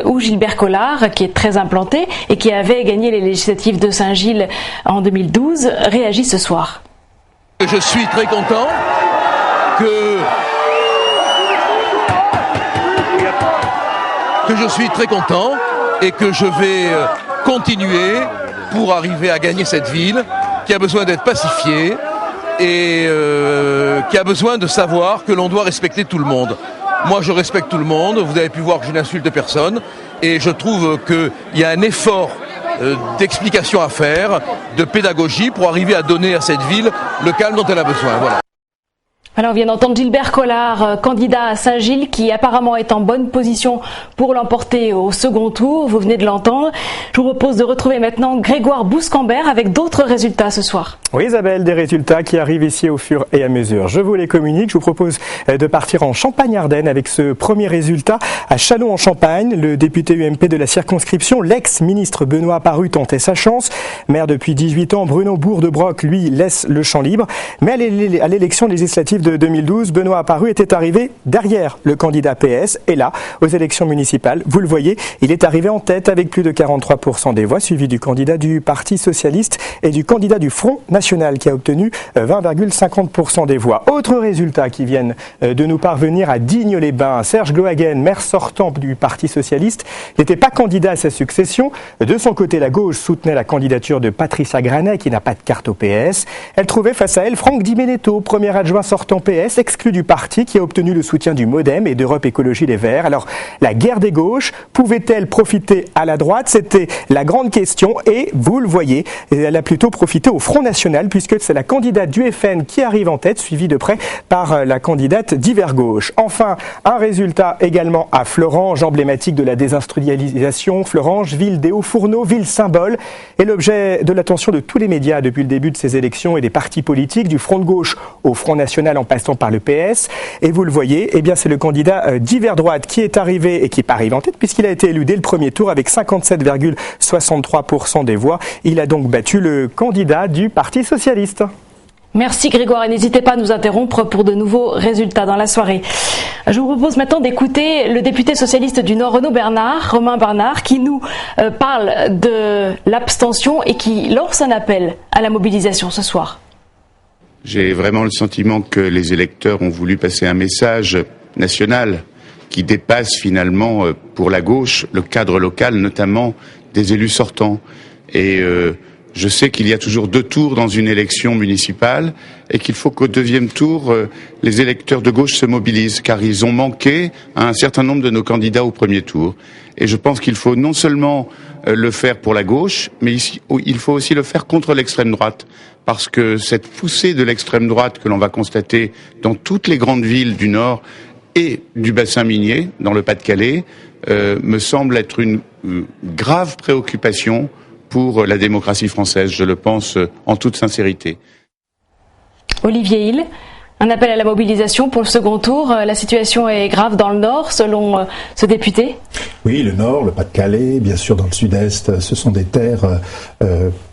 où Gilbert Collard, qui est très implanté et qui avait gagné les législatives de Saint-Gilles en 2012, réagit ce soir. Je suis très content que je suis très content et que je vais continuer pour arriver à gagner cette ville qui a besoin d'être pacifiée et qui a besoin de savoir que l'on doit respecter tout le monde. Moi, je respecte tout le monde. Vous avez pu voir que je n'insulte personne et je trouve qu'il y a un effort d'explication à faire, de pédagogie pour arriver à donner à cette ville le calme dont elle a besoin. Voilà. Alors on vient d'entendre Gilbert Collard, candidat à Saint-Gilles, qui apparemment est en bonne position pour l'emporter au second tour. Vous venez de l'entendre. Je vous propose de retrouver maintenant Grégoire Bouscambert avec d'autres résultats ce soir. Oui Isabelle, des résultats qui arrivent ici au fur et à mesure. Je vous les communique. Je vous propose de partir en Champagne-Ardenne avec ce premier résultat. À Châlons-en-Champagne, le député UMP de la circonscription, l'ex-ministre Benoît Apparu tentait sa chance. Maire depuis 18 ans, Bruno Bourdebrock, lui, laisse le champ libre. Mais à l'élection législative de 2012, Benoît Apparu était arrivé derrière le candidat PS. Et là, aux élections municipales, vous le voyez, il est arrivé en tête avec plus de 43% des voix, suivi du candidat du Parti Socialiste et du candidat du Front National qui a obtenu 20,50% des voix. Autres résultats qui viennent de nous parvenir à Digne-les-Bains. Serge Glohagen, maire sortant du Parti Socialiste, n'était pas candidat à sa succession. De son côté, la gauche soutenait la candidature de Patricia Granet, qui n'a pas de carte au PS. Elle trouvait face à elle Franck Di Benedetto, premier adjoint sortant PS, exclu du parti, qui a obtenu le soutien du MoDem et d'Europe Écologie Les Verts. Alors, la guerre des gauches, pouvait-elle profiter à la droite? C'était la grande question et, vous le voyez, elle a plutôt profité au Front National, puisque c'est la candidate du FN qui arrive en tête, suivie de près par la candidate d'Hiver Gauche. Enfin, un résultat également à Florange, emblématique de la désindustrialisation. Florange, ville des hauts fourneaux, ville symbole, est l'objet de l'attention de tous les médias depuis le début de ces élections et des partis politiques, du Front de gauche au Front National en passant par le PS. Et vous le voyez, eh bien c'est le candidat d'Hiver Droite qui est arrivé et qui n'est pas arrivé en tête, puisqu'il a été élu dès le premier tour avec 57,63% des voix. Il a donc battu le candidat du Parti Socialiste. Merci Grégoire et n'hésitez pas à nous interrompre pour de nouveaux résultats dans la soirée. Je vous propose maintenant d'écouter le député socialiste du Nord, Romain Bernard, qui nous parle de l'abstention et qui lance un appel à la mobilisation ce soir. J'ai vraiment le sentiment que les électeurs ont voulu passer un message national qui dépasse finalement pour la gauche le cadre local, notamment des élus sortants. Et je sais qu'il y a toujours 2 tours dans une élection municipale et qu'il faut qu'au 2e tour, les électeurs de gauche se mobilisent car ils ont manqué à un certain nombre de nos candidats au premier tour. Et je pense qu'il faut non seulement le faire pour la gauche, mais il faut aussi le faire contre l'extrême droite. Parce que cette poussée de l'extrême droite que l'on va constater dans toutes les grandes villes du Nord et du bassin minier, dans le Pas-de-Calais, me semble être une grave préoccupation pour la démocratie française, je le pense en toute sincérité. Olivier Hill, un appel à la mobilisation pour le second tour. La situation est grave dans le Nord, selon ce député. Oui, le Nord, le Pas-de-Calais, bien sûr dans le Sud-Est, ce sont des terres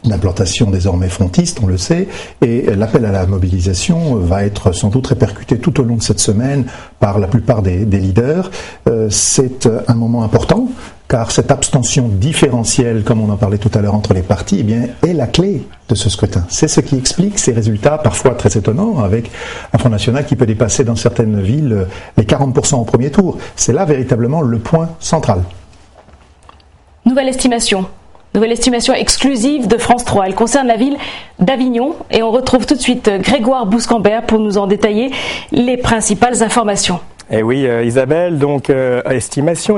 d'implantation désormais frontiste, on le sait, et l'appel à la mobilisation va être sans doute répercuté tout au long de cette semaine par la plupart des leaders. C'est un moment important, car cette abstention différentielle, comme on en parlait tout à l'heure entre les partis, eh bien, est la clé de ce scrutin. C'est ce qui explique ces résultats parfois très étonnants, avec un Front National qui peut dépasser dans certaines villes les 40% au premier tour. C'est là véritablement le point central. Nouvelle estimation exclusive de France 3. Elle concerne la ville d'Avignon et on retrouve tout de suite Grégoire Bouscambert pour nous en détailler les principales informations. Et oui, Isabelle, donc estimation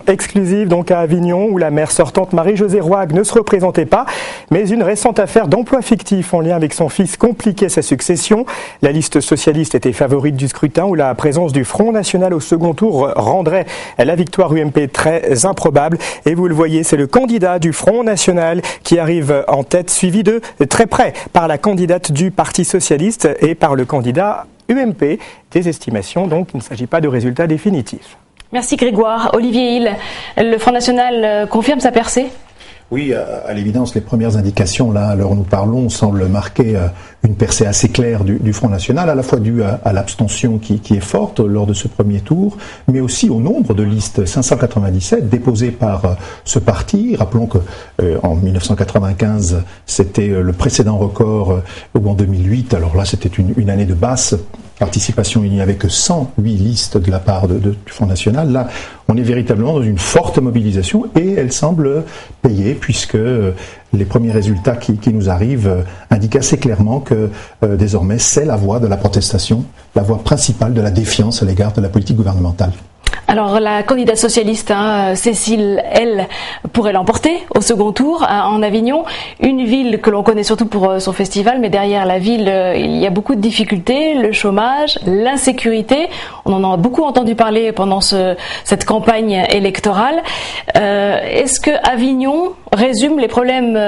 exclusive donc à Avignon où la maire sortante Marie-Josée Rouag ne se représentait pas, mais une récente affaire d'emploi fictif en lien avec son fils compliquait sa succession. La liste socialiste était favorite du scrutin où la présence du Front National au second tour rendrait la victoire UMP très improbable. Et vous le voyez, c'est le candidat du Front National qui arrive en tête, suivi de très près par la candidate du Parti socialiste et par le candidat UMP. Des estimations, donc il ne s'agit pas de résultats définitifs. Merci Grégoire. Olivier Hill, le Front National confirme sa percée ? Oui, à l'évidence, les premières indications, là, à l'heure où nous parlons, semblent marquer une percée assez claire du Front National, à la fois due à l'abstention qui est forte lors de ce premier tour, mais aussi au nombre de listes, 597 déposées par ce parti. Rappelons que en 1995, c'était le précédent record, ou en 2008, alors là, c'était une année de basse participation, il n'y avait que 108 listes de la part du Front National. Là, on est véritablement dans une forte mobilisation et elle semble payer puisque les premiers résultats qui nous arrivent indiquent assez clairement que désormais c'est la voie de la protestation, la voie principale de la défiance à l'égard de la politique gouvernementale. Alors la candidate socialiste, Cécile, elle, pourrait l'emporter au second tour en Avignon, une ville que l'on connaît surtout pour son festival, mais derrière la ville, il y a beaucoup de difficultés, le chômage, l'insécurité. On en a beaucoup entendu parler pendant cette campagne électorale. Est-ce que Avignon résume les problèmes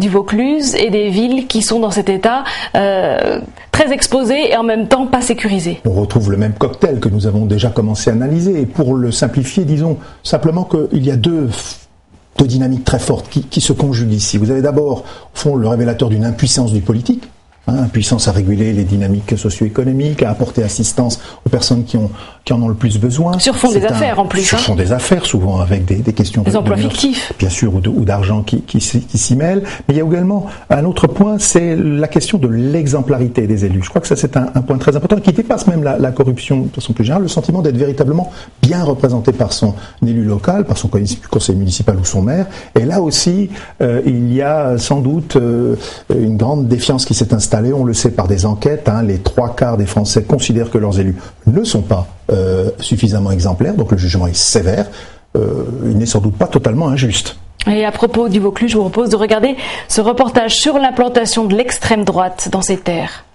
du Vaucluse et des villes qui sont dans cet état très exposées et en même temps pas sécurisées? On retrouve le même cocktail que nous avons déjà commencé à analyser. Et pour le simplifier, disons simplement qu'il y a deux dynamiques très fortes qui se conjuguent ici. Vous avez d'abord, au fond, le révélateur d'une impuissance du politique, impuissance à réguler les dynamiques socio-économiques, à apporter assistance aux personnes qui en ont le plus besoin. Sur fond des affaires en plus. Sur fond des affaires, souvent avec des questions des emplois fictifs. Bien sûr, ou d'argent qui s'y mêlent. Mais il y a également un autre point, c'est la question de l'exemplarité des élus. Je crois que ça c'est un point très important qui dépasse même la corruption de façon plus générale, le sentiment d'être véritablement bien représenté par son élu local, par son conseil municipal ou son maire. Et là aussi, il y a sans doute une grande défiance qui s'est installée. On le sait par des enquêtes, les 3/4 des Français considèrent que leurs élus ne sont pas suffisamment exemplaires, donc le jugement est sévère. Il n'est sans doute pas totalement injuste. Et à propos du Vaucluse, je vous propose de regarder ce reportage sur l'implantation de l'extrême droite dans ces terres.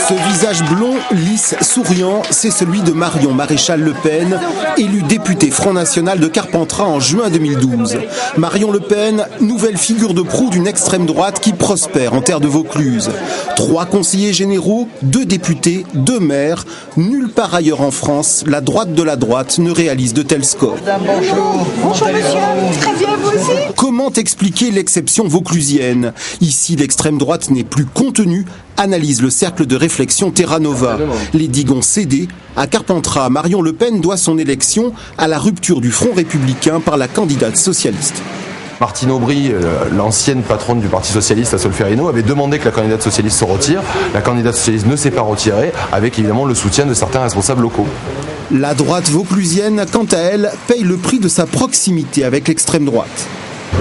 Ce visage blond, lisse, souriant, c'est celui de Marion Maréchal Le Pen, élue députée Front National de Carpentras en juin 2012. Marion Le Pen, nouvelle figure de proue d'une extrême droite qui prospère en terre de Vaucluse. 3 conseillers généraux, 2 députés, 2 maires. Nulle part ailleurs en France, la droite de la droite ne réalise de tels scores. Bonjour. Bonjour monsieur, très bien vous aussi. Comment expliquer l'exception vauclusienne? Ici, l'extrême droite n'est plus contenue, analyse le cercle de réflexion Terra Nova. Les digues ont cédé. À Carpentras, Marion Le Pen doit son élection à la rupture du Front républicain par la candidate socialiste. Martine Aubry, l'ancienne patronne du Parti socialiste à Solferino, avait demandé que la candidate socialiste se retire. La candidate socialiste ne s'est pas retirée, avec évidemment le soutien de certains responsables locaux. La droite vauclusienne, quant à elle, paye le prix de sa proximité avec l'extrême droite.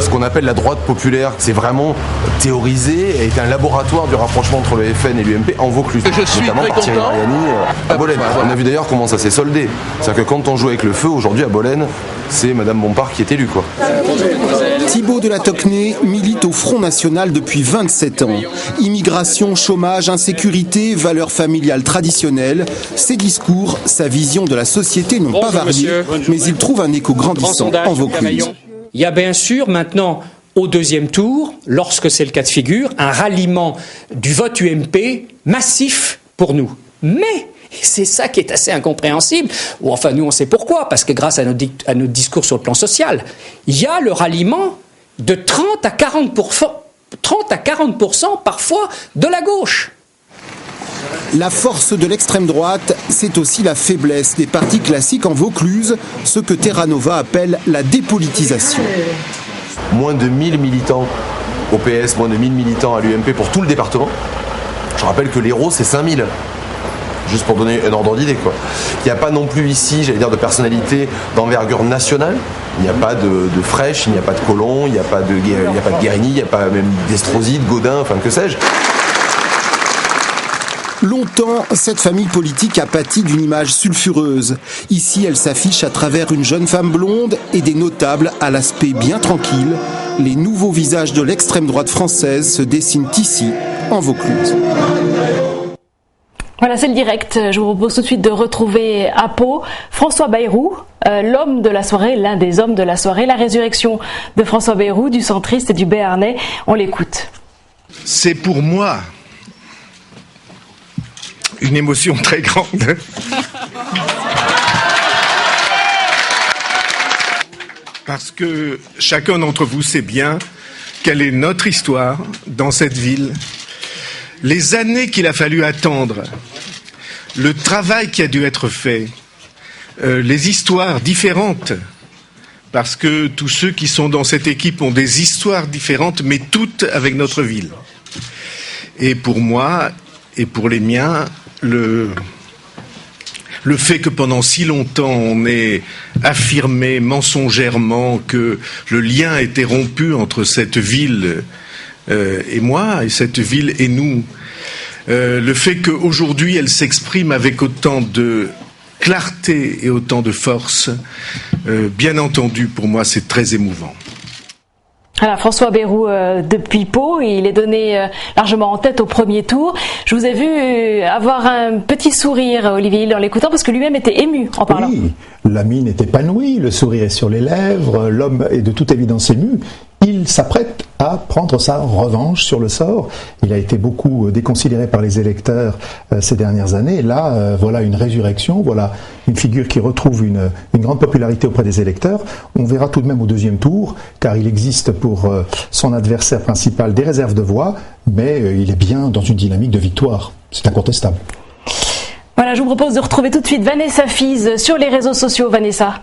Ce qu'on appelle la droite populaire, c'est vraiment théorisé et est un laboratoire du rapprochement entre le FN et l'UMP en Vaucluse. Je suis notamment très par Thierry content. Mariani à Bolène. On a vu d'ailleurs comment ça s'est soldé. C'est-à-dire que quand on joue avec le feu, aujourd'hui à Bolène, c'est Madame Bompard qui est élue, quoi. Thibaut de la Tocquenay milite au Front National depuis 27 ans. Immigration, chômage, insécurité, valeurs familiales traditionnelles, ses discours, sa vision de la société n'ont pas varié, mais il trouve un écho grandissant en Vaucluse. Il y a bien sûr maintenant, au deuxième tour, lorsque c'est le cas de figure, un ralliement du vote UMP massif pour nous. Mais c'est ça qui est assez incompréhensible, ou enfin nous on sait pourquoi, parce que grâce à notre discours sur le plan social, il y a le ralliement de 30 à 40% parfois de la gauche. La force de l'extrême droite, c'est aussi la faiblesse des partis classiques en Vaucluse, ce que Terra Nova appelle la dépolitisation. Moins de 1000 militants au PS, moins de 1000 militants à l'UMP pour tout le département. Je rappelle que l'Hérault, c'est 5000. Juste pour donner un ordre d'idée, quoi. Il n'y a pas non plus ici, j'allais dire, de personnalité d'envergure nationale. Il n'y a pas de Frêche, il n'y a pas de Collomb, il n'y a pas de Guérini, il n'y a pas même d'Estrosi, de Gaudin, enfin que sais-je. Longtemps, cette famille politique a pâti d'une image sulfureuse. Ici, elle s'affiche à travers une jeune femme blonde et des notables à l'aspect bien tranquille. Les nouveaux visages de l'extrême droite française se dessinent ici, en Vaucluse. Voilà, c'est le direct. Je vous propose tout de suite de retrouver à Pau François Bayrou, l'homme de la soirée, l'un des hommes de la soirée, la résurrection de François Bayrou, du centriste et du Béarnais. On l'écoute. C'est pour moi une émotion très grande. Parce que chacun d'entre vous sait bien quelle est notre histoire dans cette ville. Les années qu'il a fallu attendre, le travail qui a dû être fait, les histoires différentes, parce que tous ceux qui sont dans cette équipe ont des histoires différentes, mais toutes avec notre ville. Et pour moi, et pour les miens, le fait que pendant si longtemps on ait affirmé mensongèrement que le lien était rompu entre cette ville et moi, et cette ville et nous, le fait qu'aujourd'hui elle s'exprime avec autant de clarté et autant de force, bien entendu pour moi c'est très émouvant. Voilà, François Bayrou depuis Pau, il est donné largement en tête au premier tour. Je vous ai vu avoir un petit sourire, Olivier, en l'écoutant, parce que lui-même était ému en parlant. Oui, la mine est épanouie, le sourire est sur les lèvres, l'homme est de toute évidence ému. Il s'apprête à prendre sa revanche sur le sort. Il a été beaucoup déconsidéré par les électeurs ces dernières années. Là, voilà une résurrection, voilà une figure qui retrouve une grande popularité auprès des électeurs. On verra tout de même au deuxième tour, car il existe pour son adversaire principal des réserves de voix, mais il est bien dans une dynamique de victoire. C'est incontestable. Voilà, je vous propose de retrouver tout de suite Vanessa Fize sur les réseaux sociaux. Vanessa.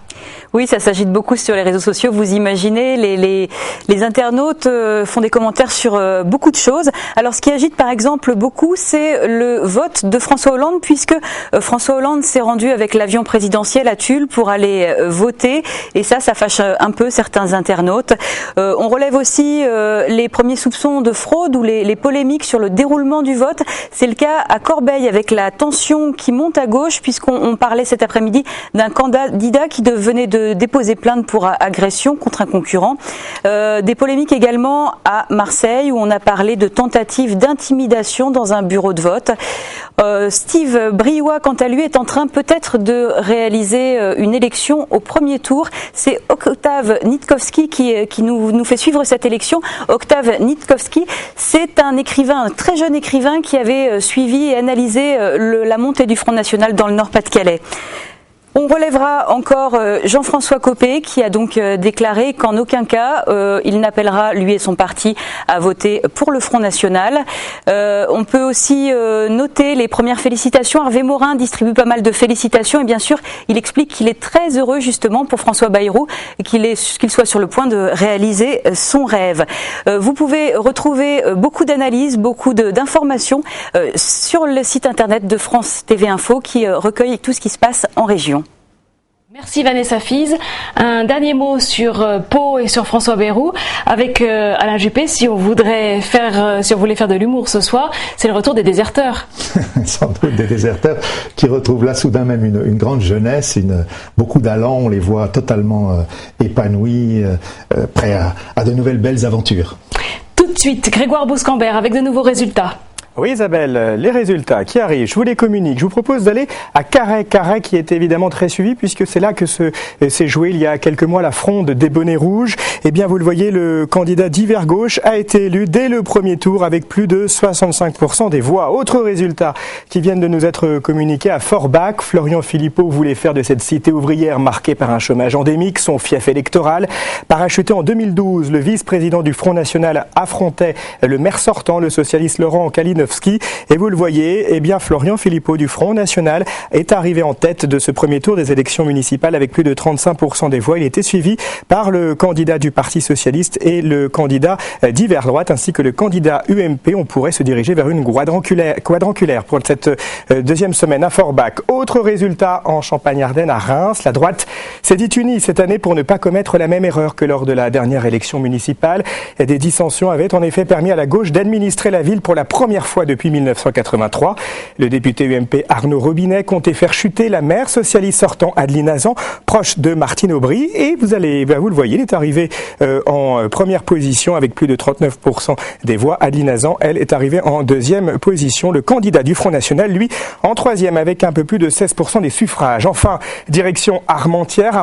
Oui, ça s'agite beaucoup sur les réseaux sociaux. Vous imaginez, les internautes font des commentaires sur beaucoup de choses. Alors, ce qui agite par exemple beaucoup, c'est le vote de François Hollande, puisque François Hollande s'est rendu avec l'avion présidentiel à Tulle pour aller voter. Et ça fâche un peu certains internautes. On relève aussi les premiers soupçons de fraude ou les polémiques sur le déroulement du vote. C'est le cas à Corbeil avec la tension qui monte à gauche, puisqu'on parlait cet après-midi d'un candidat qui venait de déposer plainte pour agression contre un concurrent. Des polémiques également à Marseille où on a parlé de tentative d'intimidation dans un bureau de vote. Steve Briouat, quant à lui, est en train peut-être de réaliser une élection au premier tour. C'est Octave Nitkowski qui nous fait suivre cette élection. Octave Nitkowski, c'est un écrivain, un très jeune écrivain qui avait suivi et analysé la montée du Front National dans le Nord-Pas-de-Calais. On relèvera encore Jean-François Copé qui a donc déclaré qu'en aucun cas il n'appellera lui et son parti à voter pour le Front National. On peut aussi noter les premières félicitations. Hervé Morin distribue pas mal de félicitations et bien sûr il explique qu'il est très heureux justement pour François Bayrou et qu'il soit sur le point de réaliser son rêve. Vous pouvez retrouver beaucoup d'analyses, beaucoup d'informations sur le site internet de France TV Info qui recueille tout ce qui se passe en région. Merci Vanessa Fize. Un dernier mot sur Pau et sur François Bayrou avec Alain Juppé. Si on voulait faire de l'humour ce soir, c'est le retour des déserteurs. Sans doute des déserteurs qui retrouvent là soudain même une grande jeunesse, beaucoup d'allant. On les voit totalement épanouis, prêts à de nouvelles belles aventures. Tout de suite, Grégoire Bouscambert avec de nouveaux résultats. Oui Isabelle, les résultats qui arrivent, je vous les communique. Je vous propose d'aller à Carhaix. Carhaix qui est évidemment très suivi puisque c'est là que s'est joué il y a quelques mois la fronde des bonnets rouges. Eh bien vous le voyez, le candidat d'hiver gauche a été élu dès le premier tour avec plus de 65% des voix. Autre résultat qui viennent de nous être communiqués à Forbach. Florian Philippot voulait faire de cette cité ouvrière marquée par un chômage endémique son fief électoral. Parachuté en 2012, le vice-président du Front National affrontait le maire sortant, le socialiste Laurent Kalinowski. Et vous le voyez, eh bien Florian Philippot du Front National est arrivé en tête de ce premier tour des élections municipales avec plus de 35% des voix. Il était suivi par le candidat du Parti Socialiste et le candidat d'hiver droite ainsi que le candidat UMP. On pourrait se diriger vers une quadrangulaire pour cette deuxième semaine à Forbach. Autre résultat en Champagne-Ardenne à Reims. La droite s'est dit unie cette année pour ne pas commettre la même erreur que lors de la dernière élection municipale. Et des dissensions avaient en effet permis à la gauche d'administrer la ville pour la première fois fois depuis 1983. Le député UMP Arnaud Robinet comptait faire chuter la maire socialiste sortant Adeline Hazan, proche de Martine Aubry. Et vous le voyez, il est arrivé en première position avec plus de 39% des voix. Adeline Hazan, elle, est arrivée en deuxième position. Le candidat du Front National, lui, en troisième avec un peu plus de 16% des suffrages. Enfin, direction Armentières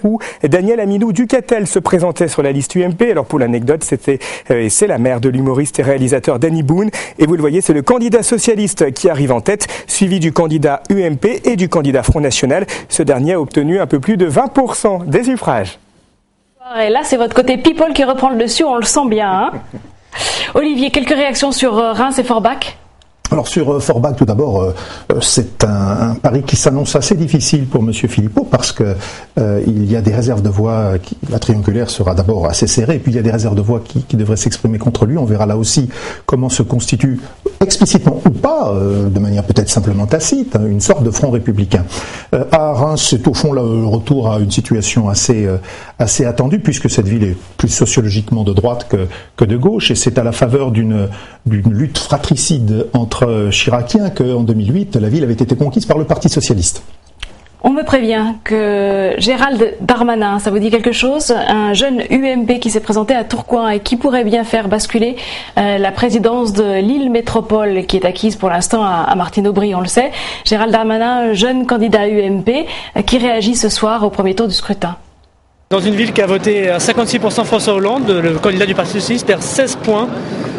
où Daniel Aminou Ducatel se présentait sur la liste UMP. Alors pour l'anecdote, c'est la mère de l'humoriste et réalisateur Danny Boone. Et vous le voyez, c'est le candidat socialiste qui arrive en tête, suivi du candidat UMP et du candidat Front National. Ce dernier a obtenu un peu plus de 20% des suffrages. Et là, c'est votre côté people qui reprend le dessus, on le sent bien. Hein. Olivier, quelques réactions sur Reims et Forbach ? Alors sur Forbach, tout d'abord, c'est un pari qui s'annonce assez difficile pour M. Philippot parce que il y a des réserves de voix, la triangulaire sera d'abord assez serrée, et puis il y a des réserves de voix qui devraient s'exprimer contre lui. On verra là aussi comment se constitue, explicitement ou pas, de manière peut-être simplement tacite, une sorte de front républicain. À Reims, c'est au fond le retour à une situation assez attendue, puisque cette ville est plus sociologiquement de droite que de gauche, et c'est à la faveur d'une lutte fratricide entre chiraciens qu'en 2008, la ville avait été conquise par le Parti socialiste. On me prévient que Gérald Darmanin, ça vous dit quelque chose ? Un jeune UMP qui s'est présenté à Tourcoing et qui pourrait bien faire basculer la présidence de Lille Métropole, qui est acquise pour l'instant à Martine Aubry, on le sait. Gérald Darmanin, jeune candidat UMP, qui réagit ce soir au premier tour du scrutin. Dans une ville qui a voté à 56% François Hollande, le candidat du Parti socialiste perd 16 points.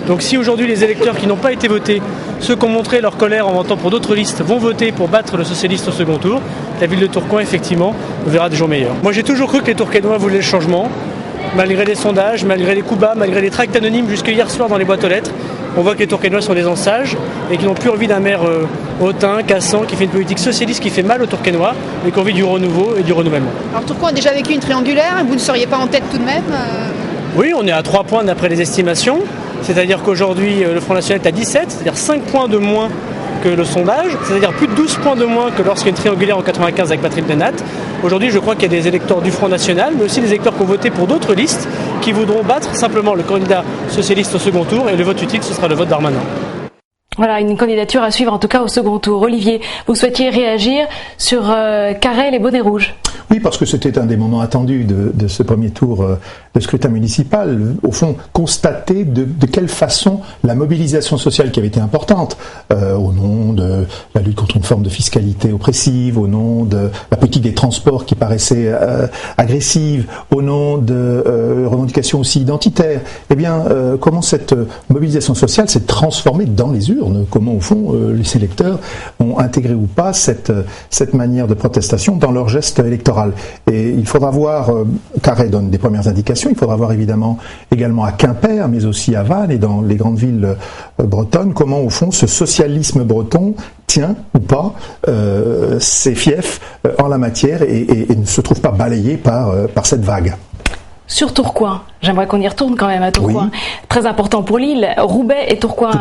Donc si aujourd'hui les électeurs qui n'ont pas été votés, ceux qui ont montré leur colère en votant pour d'autres listes, vont voter pour battre le socialiste au second tour, la ville de Tourcoing, effectivement, verra des jours meilleurs. Moi j'ai toujours cru que les Tourquenois voulaient le changement, malgré les sondages, malgré les coups bas, malgré les tracts anonymes jusque hier soir dans les boîtes aux lettres. On voit que les Tourquenois sont des gens sages et qui n'ont plus envie d'un maire hautain, cassant, qui fait une politique socialiste qui fait mal aux Tourquenois, mais qui ont envie du renouveau et du renouvellement. Alors Tourcoing a déjà vécu une triangulaire, vous ne seriez pas en tête tout de même Oui, on est à 3 points d'après les estimations, c'est-à-dire qu'aujourd'hui le Front National est à 17, c'est-à-dire 5 points de moins que le sondage, c'est-à-dire plus de 12 points de moins que lorsqu'il y a une triangulaire en 95 avec Patrick Benat. Aujourd'hui, je crois qu'il y a des électeurs du Front National, mais aussi des électeurs qui ont voté pour d'autres listes, qui voudront battre simplement le candidat socialiste au second tour, et le vote utile, ce sera le vote Darmanin. Voilà, une candidature à suivre en tout cas au second tour. Olivier, vous souhaitiez réagir sur Carrel et Bonnet Rouge ? Oui, parce que c'était un des moments attendus de ce premier tour de scrutin municipal. Au fond, constater de quelle façon la mobilisation sociale qui avait été importante, au nom de la lutte contre une forme de fiscalité oppressive, au nom de la politique des transports qui paraissait agressive, au nom de revendications aussi identitaires, eh bien, comment cette mobilisation sociale s'est transformée dans les urnes, comment au fond les électeurs ont intégré ou pas cette manière de protestation dans leur geste électoral. Et il faudra voir, Carré donne des premières indications, il faudra voir également à Quimper, mais aussi à Vannes et dans les grandes villes bretonnes, comment au fond ce socialisme breton tient ou pas ses fiefs en la matière et ne se trouve pas balayé par cette vague. Sur Tourcoing, j'aimerais qu'on y retourne quand même à Tourcoing. Oui. Très important pour Lille. Roubaix et Tourcoing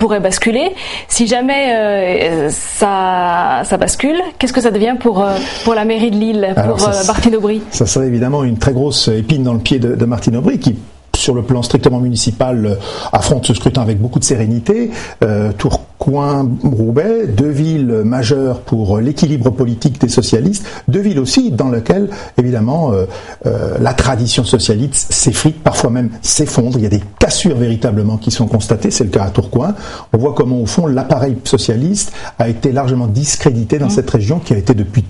pourraient basculer. Si jamais ça bascule, qu'est-ce que ça devient pour la mairie de Lille, pour Martine Aubry ? Ça serait évidemment une très grosse épine dans le pied de Martine Aubry qui, sur le plan strictement municipal, affronte ce scrutin avec beaucoup de sérénité. Tourcoing-Roubaix, 2 villes majeures pour l'équilibre politique des socialistes, 2 villes aussi dans lesquelles, évidemment, la tradition socialiste s'effrite, parfois même s'effondre. Il y a des cassures véritablement qui sont constatées, c'est le cas à Tourcoing. On voit comment, au fond, l'appareil socialiste a été largement discrédité dans cette région qui a été depuis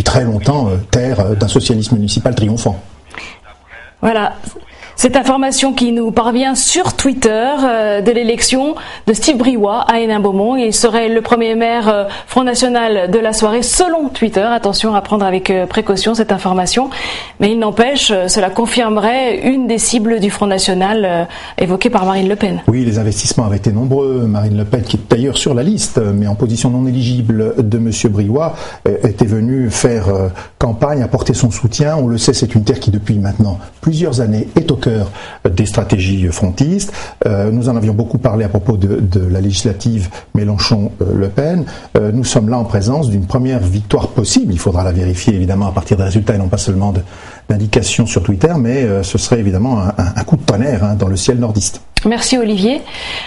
très longtemps terre d'un socialisme municipal triomphant. Voilà. Cette information qui nous parvient sur Twitter de l'élection de Steve Briouat à Hénin-Beaumont. Il serait le premier maire Front National de la soirée selon Twitter. Attention à prendre avec précaution cette information. Mais il n'empêche, cela confirmerait une des cibles du Front National évoquée par Marine Le Pen. Oui, les investissements avaient été nombreux. Marine Le Pen, qui est d'ailleurs sur la liste, mais en position non éligible de M. Briouat, était venue faire campagne, apporter son soutien. On le sait, c'est une terre qui depuis maintenant plusieurs années est au cœur des stratégies frontistes. Nous en avions beaucoup parlé à propos de la législative Mélenchon-Le Pen. Nous sommes là en présence d'une première victoire possible. Il faudra la vérifier évidemment à partir des résultats et non pas seulement d'indications sur Twitter, mais ce serait évidemment un coup de tonnerre dans le ciel nordiste. Merci Olivier.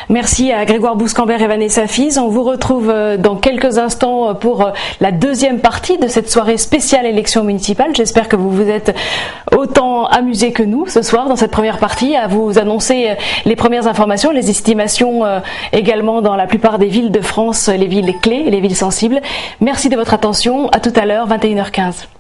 Merci à Grégoire Bouscambert et Vanessa Fize. On vous retrouve dans quelques instants pour la deuxième partie de cette soirée spéciale élection municipale. J'espère que vous vous êtes autant amusés que nous ce soir dans cette première partie à vous annoncer les premières informations, les estimations également dans la plupart des villes de France, les villes clés et les villes sensibles. Merci de votre attention. À tout à l'heure, 21h15.